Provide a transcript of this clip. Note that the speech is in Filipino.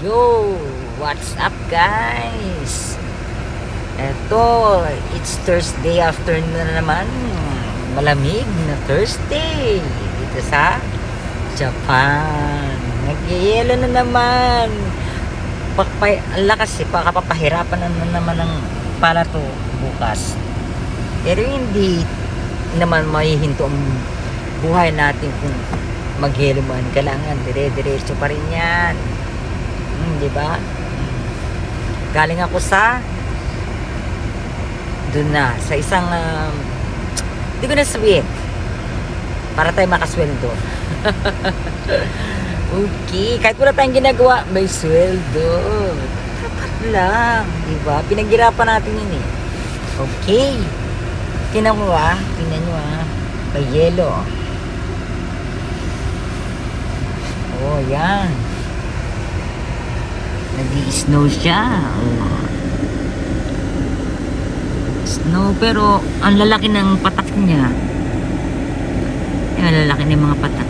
Yo! What's up guys? Eto, it's Thursday afternoon na naman. Malamig na Thursday dito sa Japan. Nagyayelo na naman. Ang lakas papahirapan na naman ng pala to bukas. Pero hindi naman maihinto ang buhay natin kung maghelo man. Kailangan dire-diretso pa rin yan. Di ba? Galing ako sa doon na sa isang hindi ko na sabihin para tayo makasweldo. Okay, kahit wala tayong ginagawa may sweldo, dapat lang, di ba? Pinaghirapan natin yun eh. Okay, tingnan nyo may yelo. Oh, yan, nag-i-snow siya. Oh. Snow, pero ang lalaki ng patak niya. Ang lalaki ng mga patak.